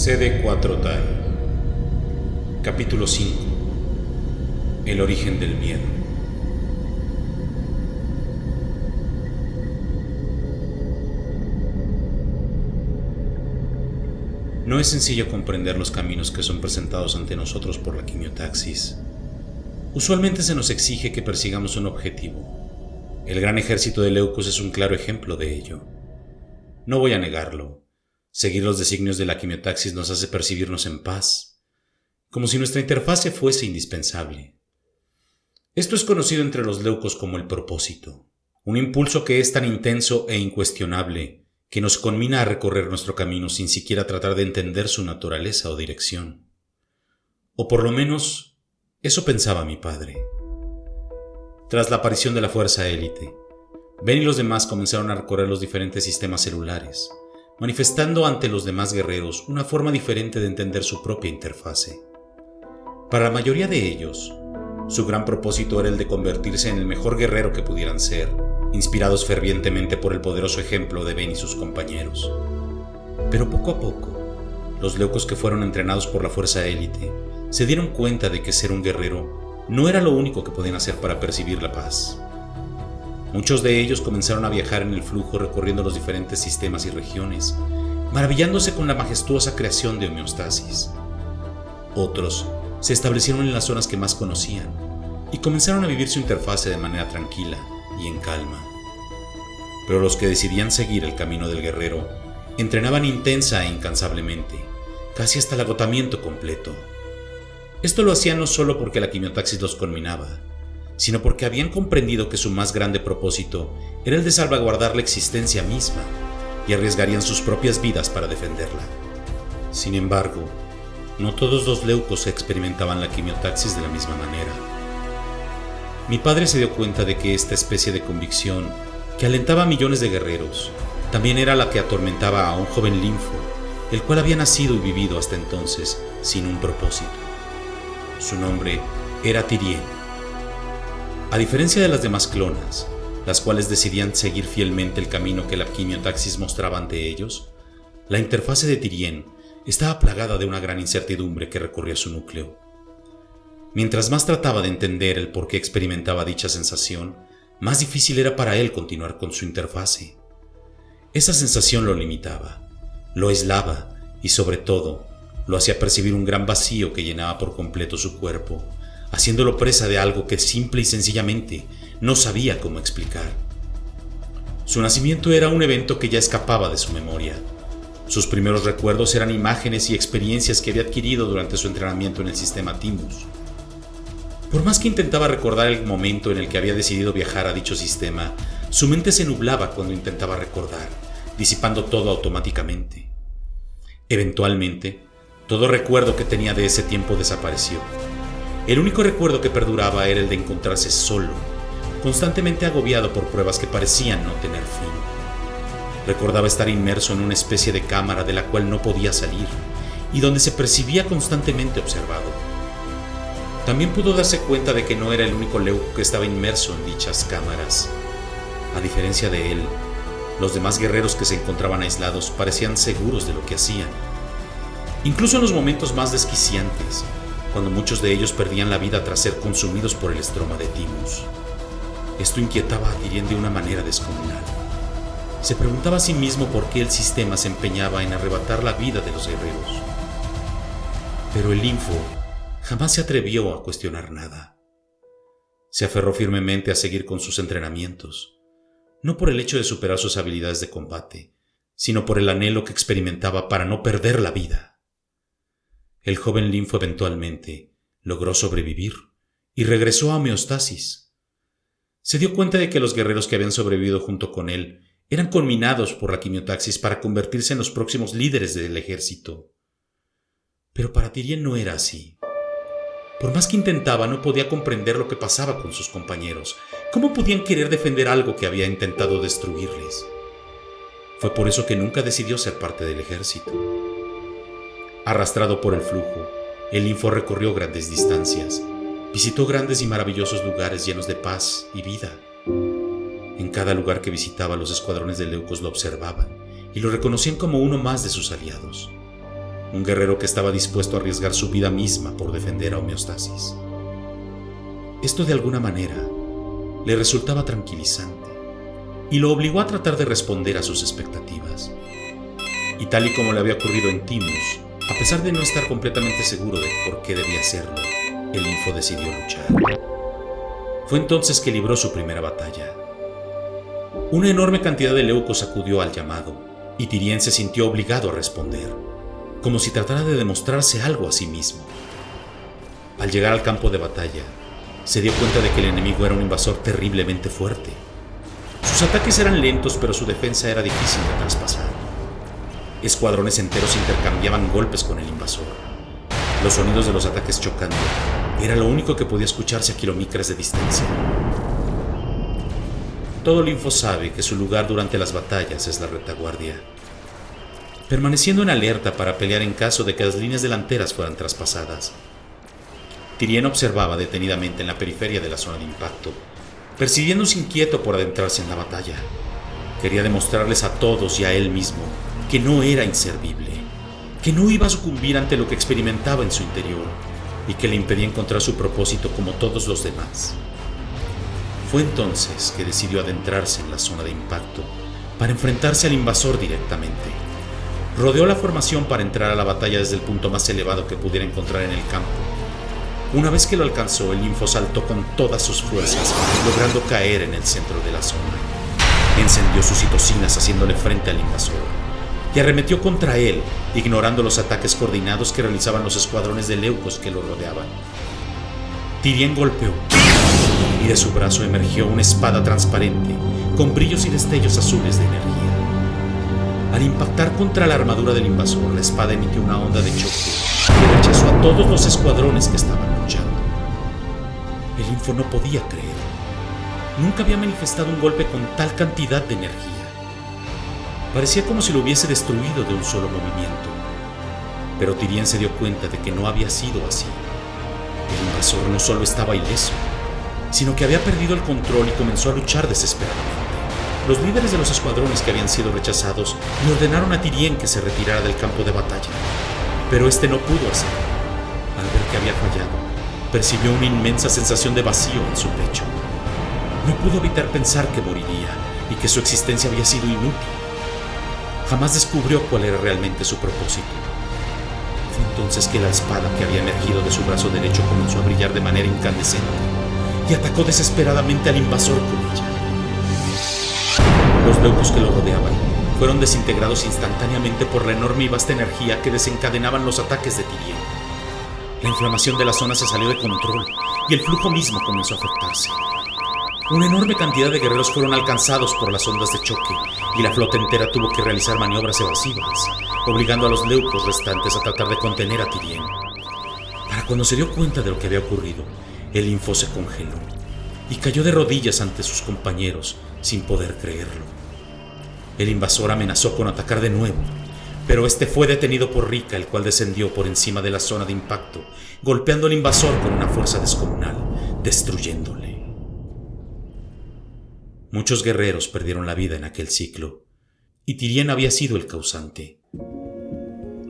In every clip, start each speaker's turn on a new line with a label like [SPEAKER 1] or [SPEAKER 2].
[SPEAKER 1] CD4 Capítulo 5. El origen del miedo. No es sencillo comprender los caminos que son presentados ante nosotros por la quimiotaxis. Usualmente se nos exige que persigamos un objetivo. El gran ejército de Leucos es un claro ejemplo de ello. No voy a negarlo. Seguir los designios de la quimiotaxis nos hace percibirnos en paz, como si nuestra interfase fuese indispensable. Esto es conocido entre los Leucos como el propósito, un impulso que es tan intenso e incuestionable que nos conmina a recorrer nuestro camino sin siquiera tratar de entender su naturaleza o dirección. O por lo menos, eso pensaba mi padre. Tras la aparición de la fuerza élite, Ben y los demás comenzaron a recorrer los diferentes sistemas celulares, manifestando ante los demás guerreros una forma diferente de entender su propia interfase. Para la mayoría de ellos, su gran propósito era el de convertirse en el mejor guerrero que pudieran ser, inspirados fervientemente por el poderoso ejemplo de Ben y sus compañeros. Pero poco a poco, los Leucos que fueron entrenados por la fuerza élite se dieron cuenta de que ser un guerrero no era lo único que podían hacer para percibir la paz. Muchos de ellos comenzaron a viajar en el flujo recorriendo los diferentes sistemas y regiones, maravillándose con la majestuosa creación de homeostasis. Otros se establecieron en las zonas que más conocían y comenzaron a vivir su interfase de manera tranquila y en calma. Pero los que decidían seguir el camino del guerrero entrenaban intensa e incansablemente, casi hasta el agotamiento completo. Esto lo hacían no solo porque la quimiotaxis los conminaba, sino porque habían comprendido que su más grande propósito era el de salvaguardar la existencia misma y arriesgarían sus propias vidas para defenderla. Sin embargo, no todos los Leucos experimentaban la quimiotaxis de la misma manera. Mi padre se dio cuenta de que esta especie de convicción, que alentaba a millones de guerreros, también era la que atormentaba a un joven linfo, el cual había nacido y vivido hasta entonces sin un propósito. Su nombre era Tyrien. A diferencia de las demás clonas, las cuales decidían seguir fielmente el camino que la quimiotaxis mostraba ante ellos, la interfase de Tyrien estaba plagada de una gran incertidumbre que recorría su núcleo. Mientras más trataba de entender el por qué experimentaba dicha sensación, más difícil era para él continuar con su interfase. Esa sensación lo limitaba, lo aislaba y sobre todo, lo hacía percibir un gran vacío que llenaba por completo su cuerpo, haciéndolo presa de algo que simple y sencillamente no sabía cómo explicar. Su nacimiento era un evento que ya escapaba de su memoria. Sus primeros recuerdos eran imágenes y experiencias que había adquirido durante su entrenamiento en el sistema Timus. Por más que intentaba recordar el momento en el que había decidido viajar a dicho sistema, su mente se nublaba cuando intentaba recordar, disipando todo automáticamente. Eventualmente, todo recuerdo que tenía de ese tiempo desapareció. El único recuerdo que perduraba era el de encontrarse solo, constantemente agobiado por pruebas que parecían no tener fin. Recordaba estar inmerso en una especie de cámara de la cual no podía salir y donde se percibía constantemente observado. También pudo darse cuenta de que no era el único Leuco que estaba inmerso en dichas cámaras. A diferencia de él, los demás guerreros que se encontraban aislados parecían seguros de lo que hacían. Incluso en los momentos más desquiciantes, cuando muchos de ellos perdían la vida tras ser consumidos por el estroma de Timus. Esto inquietaba a Tyrien de una manera descomunal. Se preguntaba a sí mismo por qué el sistema se empeñaba en arrebatar la vida de los guerreros. Pero el linfo jamás se atrevió a cuestionar nada. Se aferró firmemente a seguir con sus entrenamientos, no por el hecho de superar sus habilidades de combate, sino por el anhelo que experimentaba para no perder la vida. El joven linfo eventualmente logró sobrevivir y regresó a homeostasis. Se dio cuenta de que los guerreros que habían sobrevivido junto con él eran conminados por la quimiotaxis para convertirse en los próximos líderes del ejército. Pero para Tyrien no era así. Por más que intentaba, no podía comprender lo que pasaba con sus compañeros. ¿Cómo podían querer defender algo que había intentado destruirles? Fue por eso que nunca decidió ser parte del ejército. Arrastrado por el flujo, el linfo recorrió grandes distancias, visitó grandes y maravillosos lugares llenos de paz y vida. En cada lugar que visitaba, los escuadrones de Leucos lo observaban y lo reconocían como uno más de sus aliados. un guerrero que estaba dispuesto a arriesgar su vida misma por defender a Homeostasis. Esto de alguna manera le resultaba tranquilizante y lo obligó a tratar de responder a sus expectativas. Y tal y como le había ocurrido en Timus, a pesar de no estar completamente seguro de por qué debía hacerlo, el Info decidió luchar. Fue entonces que libró su primera batalla. Una enorme cantidad de leucos acudió al llamado, y Tyrien se sintió obligado a responder, como si tratara de demostrarse algo a sí mismo. Al llegar al campo de batalla, se dio cuenta de que el enemigo era un invasor terriblemente fuerte. Sus ataques eran lentos, pero su defensa era difícil de traspasar. Escuadrones enteros intercambiaban golpes con el invasor. Los sonidos de los ataques chocando era lo único que podía escucharse a kilómetros de distancia. Todo el Info sabe que su lugar durante las batallas es la retaguardia, permaneciendo en alerta para pelear en caso de que las líneas delanteras fueran traspasadas. Tyrien observaba detenidamente en la periferia de la zona de impacto, percibiéndose inquieto por adentrarse en la batalla. Quería demostrarles a todos y a él mismo que no era inservible, que no iba a sucumbir ante lo que experimentaba en su interior y que le impedía encontrar su propósito como todos los demás. Fue entonces que decidió adentrarse en la zona de impacto para enfrentarse al invasor directamente. Rodeó la formación para entrar a la batalla desde el punto más elevado que pudiera encontrar en el campo. Una vez que lo alcanzó, el Info saltó con todas sus fuerzas, logrando caer en el centro de la zona. Encendió sus citocinas haciéndole frente al invasor y arremetió contra él, ignorando los ataques coordinados que realizaban los escuadrones de leucos que lo rodeaban. Tyrien golpeó, y de su brazo emergió una espada transparente, con brillos y destellos azules de energía. Al impactar contra la armadura del invasor, la espada emitió una onda de choque que rechazó a todos los escuadrones que estaban luchando. El Info no podía creer. Nunca había manifestado un golpe con tal cantidad de energía. Parecía como si lo hubiese destruido de un solo movimiento. Pero Tyrien se dio cuenta de que no había sido así. El invasor no solo estaba ileso, sino que había perdido el control y comenzó a luchar desesperadamente. Los líderes de los escuadrones que habían sido rechazados le ordenaron a Tyrien que se retirara del campo de batalla, pero este no pudo hacerlo. Al ver que había fallado, percibió una inmensa sensación de vacío en su pecho. No pudo evitar pensar que moriría y que su existencia había sido inútil. Jamás descubrió cuál era realmente su propósito. Fue entonces que la espada que había emergido de su brazo derecho comenzó a brillar de manera incandescente y atacó desesperadamente al invasor con ella. Los leucos que lo rodeaban fueron desintegrados instantáneamente por la enorme y vasta energía que desencadenaban los ataques de Tyrien. La inflamación de la zona se salió de control y el flujo mismo comenzó a afectarse. Una enorme cantidad de guerreros fueron alcanzados por las ondas de choque y la flota entera tuvo que realizar maniobras evasivas, obligando a los leucos restantes a tratar de contener a Tyrien. Para cuando se dio cuenta de lo que había ocurrido, el Info se congeló y cayó de rodillas ante sus compañeros sin poder creerlo. El invasor amenazó con atacar de nuevo, pero este fue detenido por Rika, el cual descendió por encima de la zona de impacto, golpeando al invasor con una fuerza descomunal, destruyéndole. Muchos guerreros perdieron la vida en aquel ciclo, y Tyrien había sido el causante.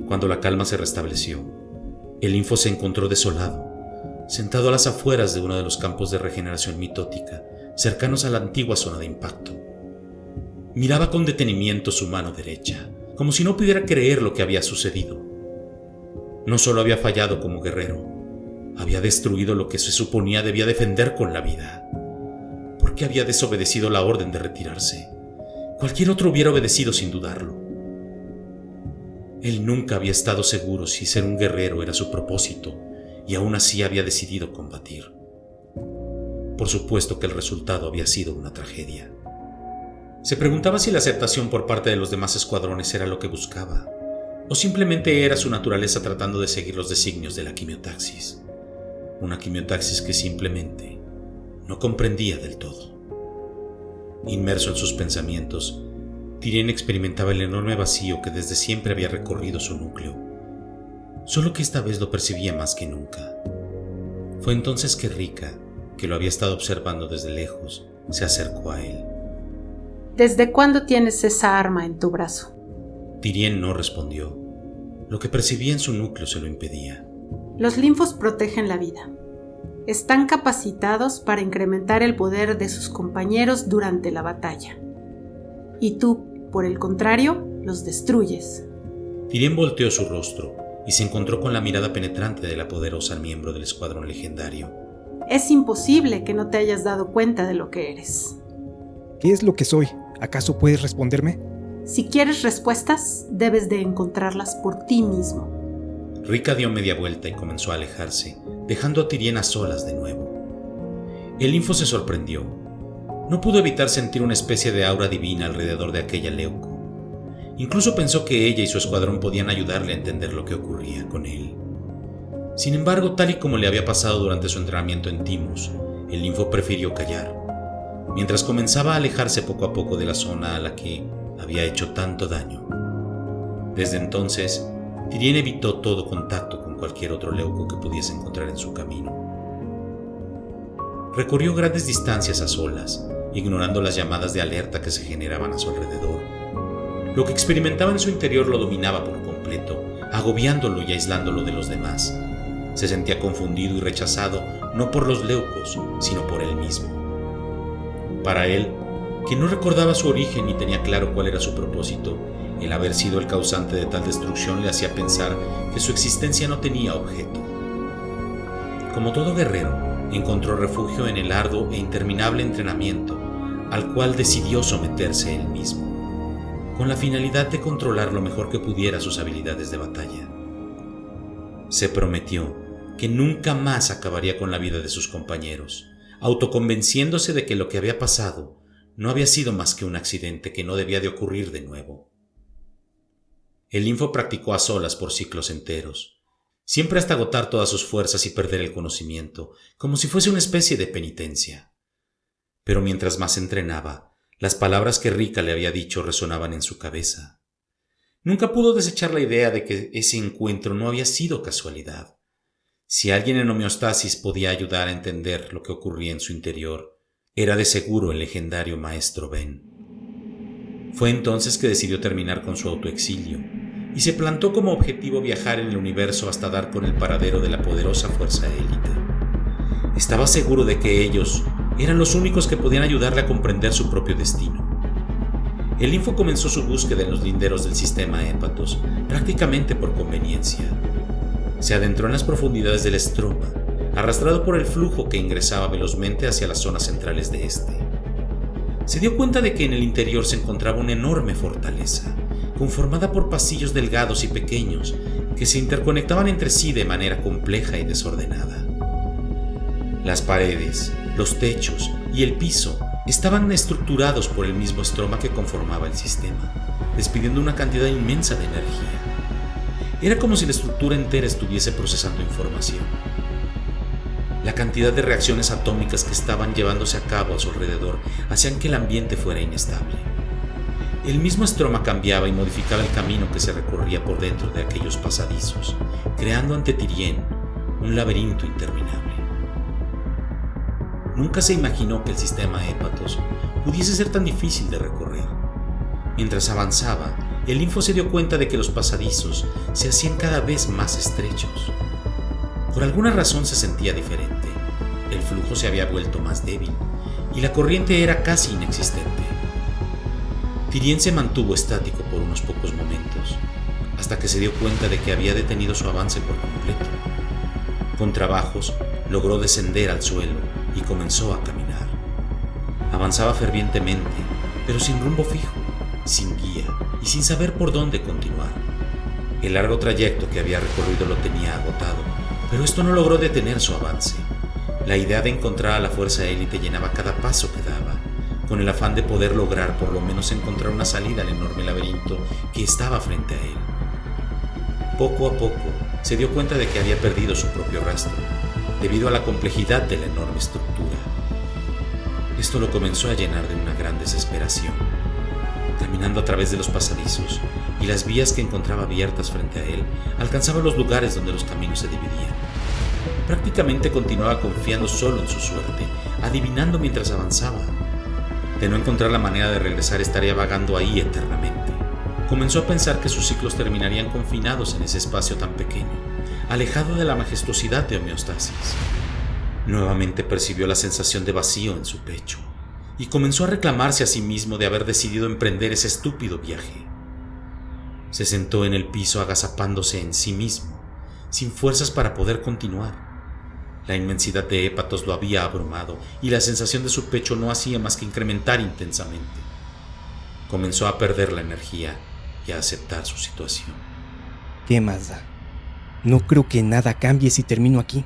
[SPEAKER 1] Cuando la calma se restableció, el Info se encontró desolado, sentado a las afueras de uno de los campos de regeneración mitótica, cercanos a la antigua zona de impacto. Miraba con detenimiento su mano derecha, como si no pudiera creer lo que había sucedido. No solo había fallado como guerrero, había destruido lo que se suponía debía defender con la vida. ¿Por qué había desobedecido la orden de retirarse? Cualquier otro hubiera obedecido sin dudarlo. Él nunca había estado seguro si ser un guerrero era su propósito, y aún así había decidido combatir. Por supuesto que el resultado había sido una tragedia. Se preguntaba si la aceptación por parte de los demás escuadrones era lo que buscaba, o simplemente era su naturaleza tratando de seguir los designios de la quimiotaxis. Una quimiotaxis que simplemente no comprendía del todo. Inmerso en sus pensamientos, Tyrien experimentaba el enorme vacío que desde siempre había recorrido su núcleo, solo que esta vez lo percibía más que nunca. Fue entonces que Rika, que lo había estado observando desde lejos, se acercó a él.
[SPEAKER 2] ¿Desde cuándo tienes esa arma en tu brazo?
[SPEAKER 1] Tyrien no respondió. Lo que percibía en su núcleo se lo impedía.
[SPEAKER 2] Los linfos protegen la vida. Están capacitados para incrementar el poder de sus compañeros durante la batalla. Y tú, por el contrario, los destruyes.
[SPEAKER 1] Tyrien volteó su rostro y se encontró con la mirada penetrante de la poderosa miembro del escuadrón legendario.
[SPEAKER 2] Es imposible que no te hayas dado cuenta de lo que eres.
[SPEAKER 3] ¿Qué es lo que soy? ¿Acaso puedes responderme?
[SPEAKER 2] Si quieres respuestas, debes de encontrarlas por ti mismo.
[SPEAKER 1] Rika dio media vuelta y comenzó a alejarse, dejando a Tyrien a solas de nuevo. El linfo se sorprendió. No pudo evitar sentir una especie de aura divina alrededor de aquella Leuco. Incluso pensó que ella y su escuadrón podían ayudarle a entender lo que ocurría con él. Sin embargo, tal y como le había pasado durante su entrenamiento en Timus, el linfo prefirió callar, mientras comenzaba a alejarse poco a poco de la zona a la que había hecho tanto daño. Desde entonces, Tyrien evitó todo contacto con cualquier otro Leuco que pudiese encontrar en su camino. Recorrió grandes distancias a solas, ignorando las llamadas de alerta que se generaban a su alrededor. Lo que experimentaba en su interior lo dominaba por completo, agobiándolo y aislándolo de los demás. Se sentía confundido y rechazado no por los Leucos, sino por él mismo. Para él, que no recordaba su origen ni tenía claro cuál era su propósito, el haber sido el causante de tal destrucción le hacía pensar que su existencia no tenía objeto. Como todo guerrero, encontró refugio en el arduo e interminable entrenamiento al cual decidió someterse él mismo, con la finalidad de controlar lo mejor que pudiera sus habilidades de batalla. Se prometió que nunca más acabaría con la vida de sus compañeros, autoconvenciéndose de que lo que había pasado no había sido más que un accidente que no debía de ocurrir de nuevo. El linfo practicó a solas por ciclos enteros, siempre hasta agotar todas sus fuerzas y perder el conocimiento, como si fuese una especie de penitencia. Pero mientras más entrenaba, las palabras que Rika le había dicho resonaban en su cabeza. Nunca pudo desechar la idea de que ese encuentro no había sido casualidad. Si alguien en homeostasis podía ayudar a entender lo que ocurría en su interior, era de seguro el legendario maestro Ben. Fue entonces que decidió terminar con su autoexilio y se plantó como objetivo viajar en el universo hasta dar con el paradero de la poderosa fuerza élite. Estaba seguro de que ellos eran los únicos que podían ayudarle a comprender su propio destino. El linfo comenzó su búsqueda en los linderos del sistema Hépatos, prácticamente por conveniencia. Se adentró en las profundidades del estroma, arrastrado por el flujo que ingresaba velozmente hacia las zonas centrales de este. Se dio cuenta de que en el interior se encontraba una enorme fortaleza, conformada por pasillos delgados y pequeños que se interconectaban entre sí de manera compleja y desordenada. Las paredes, los techos y el piso estaban estructurados por el mismo estroma que conformaba el sistema, despidiendo una cantidad inmensa de energía. Era como si la estructura entera estuviese procesando información. La cantidad de reacciones atómicas que estaban llevándose a cabo a su alrededor hacían que el ambiente fuera inestable. El mismo estroma cambiaba y modificaba el camino que se recorría por dentro de aquellos pasadizos, creando ante Tyrien un laberinto interminable. Nunca se imaginó que el sistema Hépatos pudiese ser tan difícil de recorrer. Mientras avanzaba, el linfo se dio cuenta de que los pasadizos se hacían cada vez más estrechos. Por alguna razón se sentía diferente. El flujo se había vuelto más débil y la corriente era casi inexistente. Tyrien se mantuvo estático por unos pocos momentos, hasta que se dio cuenta de que había detenido su avance por completo. Con trabajos, logró descender al suelo y comenzó a caminar. Avanzaba fervientemente, pero sin rumbo fijo, sin guía y sin saber por dónde continuar. El largo trayecto que había recorrido lo tenía agotado, pero esto no logró detener su avance. La idea de encontrar a la fuerza élite llenaba cada paso que daba, con el afán de poder lograr por lo menos encontrar una salida al enorme laberinto que estaba frente a él. Poco a poco se dio cuenta de que había perdido su propio rastro, debido a la complejidad de la enorme estructura. Esto lo comenzó a llenar de una gran desesperación. Caminando a través de los pasadizos y las vías que encontraba abiertas frente a él, alcanzaba los lugares donde los caminos se dividían. Prácticamente continuaba confiando solo en su suerte, adivinando mientras avanzaba. De no encontrar la manera de regresar, estaría vagando ahí eternamente, comenzó a pensar que sus ciclos terminarían confinados en ese espacio tan pequeño, alejado de la majestuosidad de homeostasis. Nuevamente percibió la sensación de vacío en su pecho y comenzó a reclamarse a sí mismo de haber decidido emprender ese estúpido viaje. Se sentó en el piso agazapándose en sí mismo, sin fuerzas para poder continuar. La inmensidad de Épatos lo había abrumado y la sensación de su pecho no hacía más que incrementar intensamente. Comenzó a perder la energía y a aceptar su situación.
[SPEAKER 3] ¿Qué más da? No creo que nada cambie si termino aquí.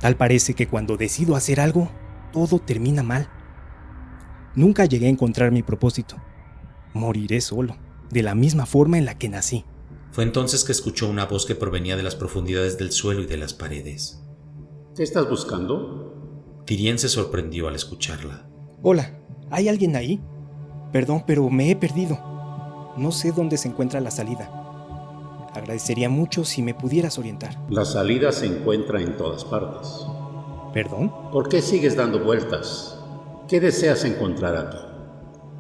[SPEAKER 3] Tal parece que cuando decido hacer algo, todo termina mal. Nunca llegué a encontrar mi propósito. Moriré solo, de la misma forma en la que nací.
[SPEAKER 1] Fue entonces que escuchó una voz que provenía de las profundidades del suelo y de las paredes.
[SPEAKER 4] ¿Qué estás buscando?
[SPEAKER 1] Tyrien se sorprendió al escucharla.
[SPEAKER 3] Hola, ¿hay alguien ahí? Perdón, pero me he perdido. No sé dónde se encuentra la salida. Agradecería mucho si me pudieras orientar.
[SPEAKER 4] La salida se encuentra en todas partes.
[SPEAKER 3] ¿Perdón?
[SPEAKER 4] ¿Por qué sigues dando vueltas? ¿Qué deseas encontrar aquí?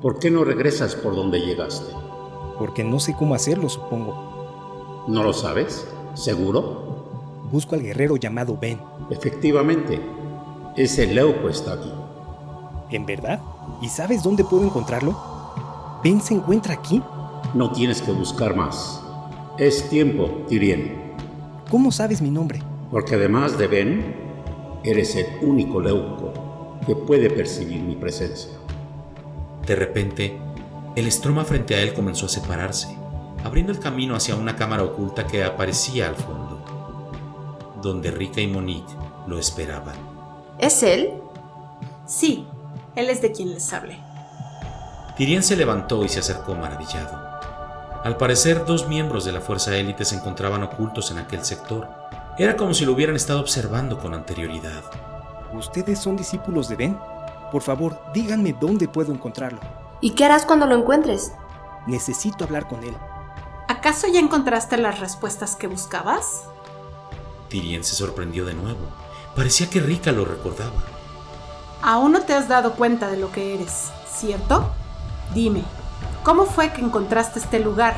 [SPEAKER 4] ¿Por qué no regresas por donde llegaste?
[SPEAKER 3] Porque no sé cómo hacerlo, supongo.
[SPEAKER 4] ¿No lo sabes? ¿Seguro?
[SPEAKER 3] Busco al guerrero llamado Ben.
[SPEAKER 4] Efectivamente, ese Leuco está aquí.
[SPEAKER 3] ¿En verdad? ¿Y sabes dónde puedo encontrarlo? ¿Ben se encuentra aquí?
[SPEAKER 4] No tienes que buscar más. Es tiempo, Tyrien.
[SPEAKER 3] ¿Cómo sabes mi nombre?
[SPEAKER 4] Porque además de Ben, eres el único Leuco que puede percibir mi presencia.
[SPEAKER 1] De repente, el estroma frente a él comenzó a separarse, abriendo el camino hacia una cámara oculta que aparecía al fondo, donde Rika y Monique lo esperaban.
[SPEAKER 5] ¿Es él?
[SPEAKER 2] Sí, él es de quien les hablé.
[SPEAKER 1] Tyrien se levantó y se acercó maravillado. Al parecer, 2 miembros de la fuerza élite se encontraban ocultos en aquel sector. Era como si lo hubieran estado observando con anterioridad.
[SPEAKER 3] ¿Ustedes son discípulos de Ben? Por favor, díganme dónde puedo encontrarlo.
[SPEAKER 5] ¿Y qué harás cuando lo encuentres?
[SPEAKER 3] Necesito hablar con él.
[SPEAKER 2] ¿Acaso ya encontraste las respuestas que buscabas?
[SPEAKER 1] Tyrien se sorprendió de nuevo. Parecía que Rika lo recordaba.
[SPEAKER 2] Aún no te has dado cuenta de lo que eres, ¿cierto? Dime, ¿cómo fue que encontraste este lugar?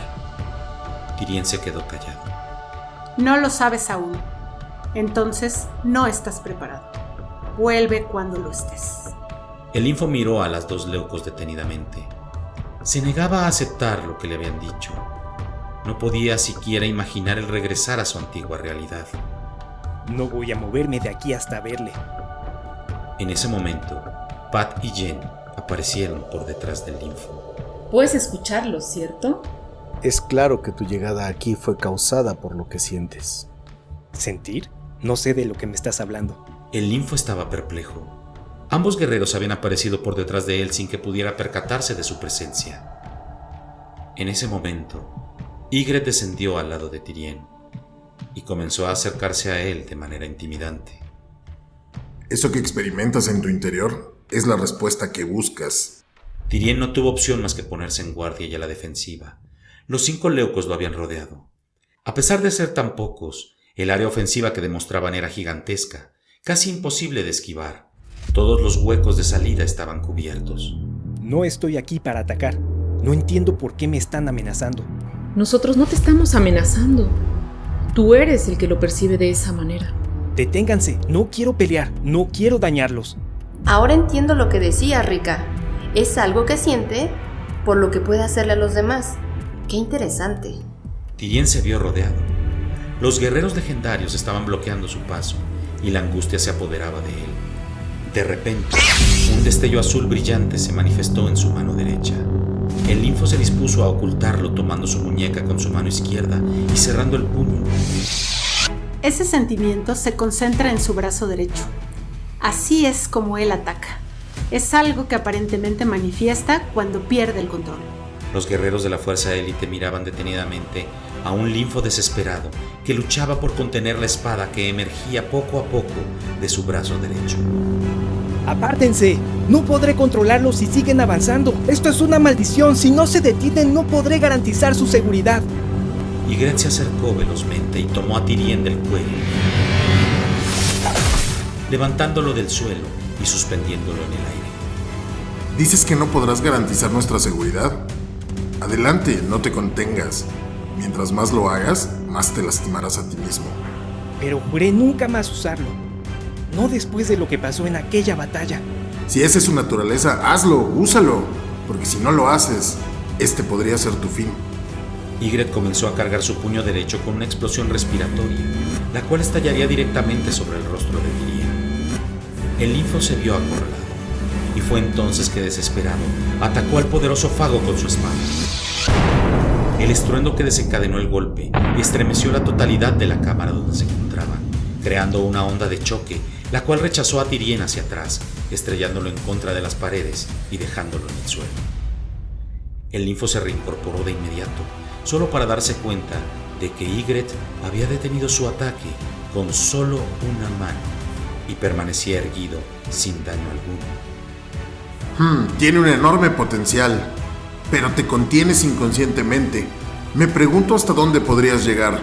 [SPEAKER 1] Tyrien se quedó callado.
[SPEAKER 2] No lo sabes aún. Entonces, no estás preparado. Vuelve cuando lo estés.
[SPEAKER 1] El Info miró a las 2 leucos detenidamente. Se negaba a aceptar lo que le habían dicho. No podía siquiera imaginar el regresar a su antigua realidad.
[SPEAKER 3] No voy a moverme de aquí hasta verle.
[SPEAKER 1] En ese momento, Pat y Jen aparecieron por detrás del Info.
[SPEAKER 6] Puedes escucharlo, ¿cierto?
[SPEAKER 7] Es claro que tu llegada aquí fue causada por lo que sientes.
[SPEAKER 3] ¿Sentir? No sé de lo que me estás hablando.
[SPEAKER 1] El Info estaba perplejo. Ambos guerreros habían aparecido por detrás de él sin que pudiera percatarse de su presencia. En ese momento, Ygritte descendió al lado de Tyrien y comenzó a acercarse a él de manera intimidante.
[SPEAKER 8] Eso que experimentas en tu interior es la respuesta que buscas.
[SPEAKER 1] Tyrien no tuvo opción más que ponerse en guardia y a la defensiva. Los 5 leucos lo habían rodeado. A pesar de ser tan pocos, el área ofensiva que demostraban era gigantesca, casi imposible de esquivar. Todos los huecos de salida estaban cubiertos.
[SPEAKER 3] No estoy aquí para atacar. No entiendo por qué me están amenazando.
[SPEAKER 6] Nosotros no te estamos amenazando. Tú eres el que lo percibe de esa manera.
[SPEAKER 3] Deténganse, no quiero pelear, no quiero dañarlos.
[SPEAKER 5] Ahora entiendo lo que decía Rika. Es algo que siente por lo que puede hacerle a los demás. Qué interesante.
[SPEAKER 1] Tyrien se vio rodeado. Los guerreros legendarios estaban bloqueando su paso y la angustia se apoderaba de él. De repente, un destello azul brillante se manifestó en su mano derecha. El Info se dispuso a ocultarlo tomando su muñeca con su mano izquierda y cerrando el puño.
[SPEAKER 2] Ese sentimiento se concentra en su brazo derecho. Así es como él ataca. Es algo que aparentemente manifiesta cuando pierde el control.
[SPEAKER 1] Los guerreros de la fuerza élite miraban detenidamente a un Linfo desesperado que luchaba por contener la espada que emergía poco a poco de su brazo derecho.
[SPEAKER 3] ¡Apártense! No podré controlarlos si siguen avanzando. Esto es una maldición. Si no se detienen, no podré garantizar su seguridad.
[SPEAKER 1] Ygritte se acercó velozmente y tomó a Tyrien del cuello, levantándolo del suelo y suspendiéndolo en el aire.
[SPEAKER 8] ¿Dices que no podrás garantizar nuestra seguridad? Adelante, no te contengas. Mientras más lo hagas, más te lastimarás a ti mismo.
[SPEAKER 3] Pero juré nunca más usarlo. No después de lo que pasó en aquella batalla.
[SPEAKER 8] Si esa es su naturaleza, hazlo, úsalo. Porque si no lo haces, este podría ser tu fin.
[SPEAKER 1] Ygritte comenzó a cargar su puño derecho con una explosión respiratoria, la cual estallaría directamente sobre el rostro de Tiriel. El linfo se vio acorralado, y fue entonces que, desesperado, atacó al poderoso Fago con su espada. El estruendo que desencadenó el golpe estremeció la totalidad de la cámara donde se encontraba, creando una onda de choque, la cual rechazó a Tiriel hacia atrás, estrellándolo en contra de las paredes y dejándolo en el suelo. El linfo se reincorporó de inmediato, solo para darse cuenta de que Ygritte había detenido su ataque con solo una mano y permanecía erguido sin daño alguno.
[SPEAKER 8] Tiene un enorme potencial, pero te contienes inconscientemente. Me pregunto hasta dónde podrías llegar.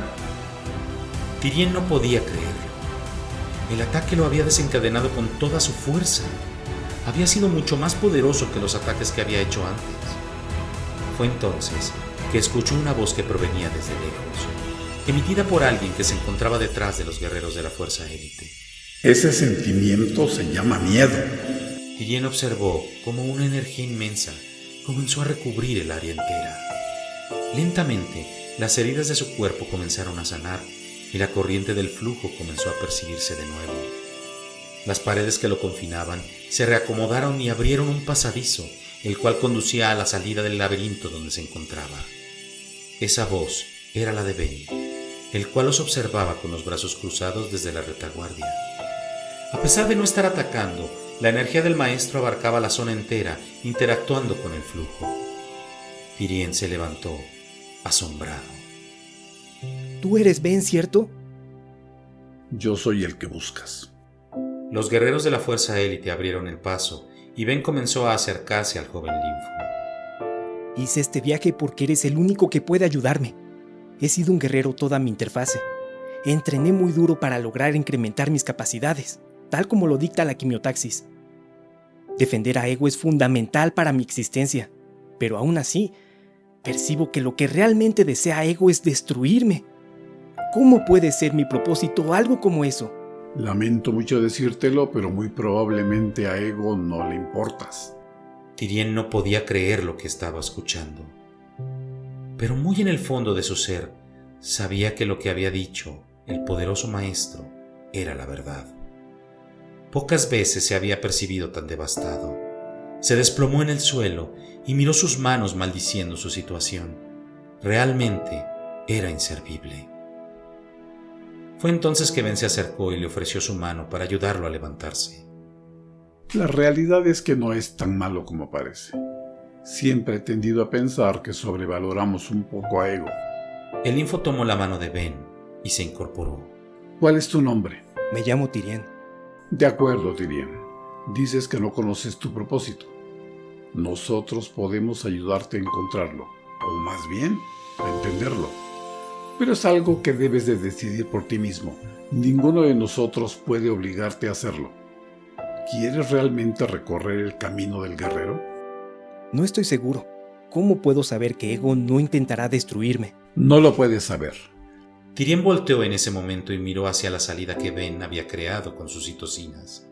[SPEAKER 1] Tiriel no podía creerlo. El ataque lo había desencadenado con toda su fuerza. Había sido mucho más poderoso que los ataques que había hecho antes. Fue entonces que escuchó una voz que provenía desde lejos, emitida por alguien que se encontraba detrás de los guerreros de la Fuerza Élite.
[SPEAKER 9] Ese sentimiento se llama miedo.
[SPEAKER 1] Tiriel observó cómo una energía inmensa comenzó a recubrir el área entera. Lentamente, las heridas de su cuerpo comenzaron a sanar y la corriente del flujo comenzó a percibirse de nuevo. Las paredes que lo confinaban se reacomodaron y abrieron un pasadizo, el cual conducía a la salida del laberinto donde se encontraba. Esa voz era la de Ben, el cual los observaba con los brazos cruzados desde la retaguardia. A pesar de no estar atacando, la energía del maestro abarcaba la zona entera, interactuando con el flujo. Tiriel se levantó, asombrado.
[SPEAKER 3] ¿Tú eres Ben, cierto?
[SPEAKER 9] Yo soy el que buscas.
[SPEAKER 1] Los guerreros de la Fuerza Élite abrieron el paso y Ben comenzó a acercarse al joven linfo.
[SPEAKER 3] Hice este viaje porque eres el único que puede ayudarme. He sido un guerrero toda mi interfase. Entrené muy duro para lograr incrementar mis capacidades, tal como lo dicta la quimiotaxis. Defender a Ego es fundamental para mi existencia, pero aún así, percibo que lo que realmente desea Ego es destruirme. ¿Cómo puede ser mi propósito algo como eso?
[SPEAKER 9] Lamento mucho decírtelo, pero muy probablemente a Ego no le importas.
[SPEAKER 1] Tiriel no podía creer lo que estaba escuchando, pero muy en el fondo de su ser sabía que lo que había dicho el poderoso maestro era la verdad. Pocas veces se había percibido tan devastado. Se desplomó en el suelo y miró sus manos maldiciendo su situación. Realmente era inservible. Fue entonces que Ben se acercó y le ofreció su mano para ayudarlo a levantarse.
[SPEAKER 9] La realidad es que no es tan malo como parece. Siempre he tendido a pensar que sobrevaloramos un poco a Ego.
[SPEAKER 1] El linfo tomó la mano de Ben y se incorporó.
[SPEAKER 9] ¿Cuál es tu nombre?
[SPEAKER 3] Me llamo Tiriel.
[SPEAKER 9] De acuerdo, Tiriel. Dices que no conoces tu propósito. Nosotros podemos ayudarte a encontrarlo, o más bien, a entenderlo. Pero es algo que debes de decidir por ti mismo. Ninguno de nosotros puede obligarte a hacerlo. ¿Quieres realmente recorrer el camino del guerrero?
[SPEAKER 3] No estoy seguro. ¿Cómo puedo saber que Ego no intentará destruirme?
[SPEAKER 9] No lo puedes saber.
[SPEAKER 1] Tiriel volteó en ese momento y miró hacia la salida que Ben había creado con sus citocinas.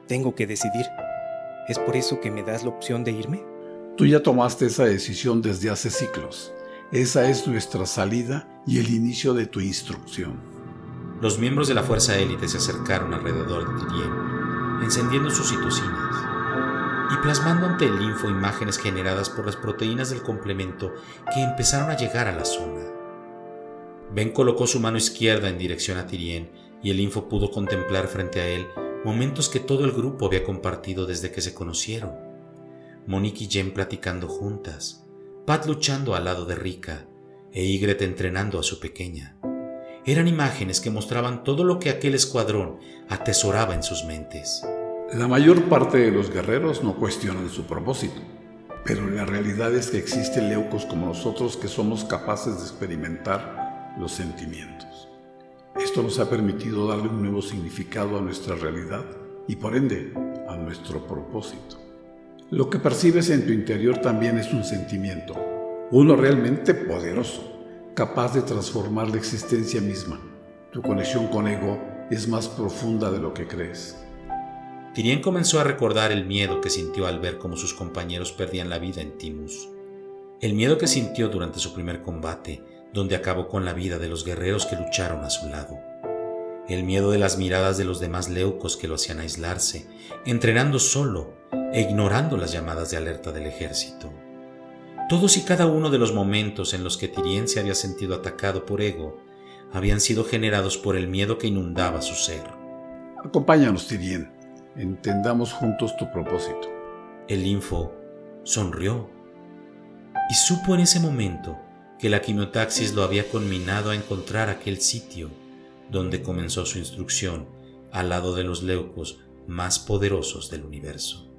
[SPEAKER 3] Tengo que decidir. ¿Es por eso que me das la opción de irme?
[SPEAKER 9] Tú ya tomaste esa decisión desde hace ciclos. Esa es nuestra salida y el inicio de tu instrucción.
[SPEAKER 1] Los miembros de la Fuerza Élite se acercaron alrededor de Tiriel, encendiendo sus citocinas y plasmando ante el linfo imágenes generadas por las proteínas del complemento que empezaron a llegar a la zona. Ben colocó su mano izquierda en dirección a Tiriel y el linfo pudo contemplar frente a él momentos que todo el grupo había compartido desde que se conocieron. Monique y Jen platicando juntas, Pat luchando al lado de Rika e Ygritte entrenando a su pequeña. Eran imágenes que mostraban todo lo que aquel escuadrón atesoraba en sus mentes.
[SPEAKER 9] La mayor parte de los guerreros no cuestionan su propósito, pero la realidad es que existen leucos como nosotros que somos capaces de experimentar los sentimientos. Esto nos ha permitido darle un nuevo significado a nuestra realidad y por ende a nuestro propósito. Lo que percibes en tu interior también es un sentimiento, Uno realmente poderoso, capaz de transformar la existencia misma. Tu conexión con Ego es más profunda de lo que crees.
[SPEAKER 1] Tyrien comenzó a recordar el miedo que sintió al ver cómo sus compañeros perdían la vida en Timus. El miedo que sintió durante su primer combate, donde acabó con la vida de los guerreros que lucharon a su lado. El miedo de las miradas de los demás leucos que lo hacían aislarse, entrenando solo e ignorando las llamadas de alerta del ejército. Todos y cada uno de los momentos en los que Tyrien se había sentido atacado por Ego habían sido generados por el miedo que inundaba su ser.
[SPEAKER 9] Acompáñanos, Tyrien. Entendamos juntos tu propósito.
[SPEAKER 1] El linfo sonrió y supo en ese momento que la quimiotaxis lo había conminado a encontrar aquel sitio donde comenzó su instrucción al lado de los leucos más poderosos del universo.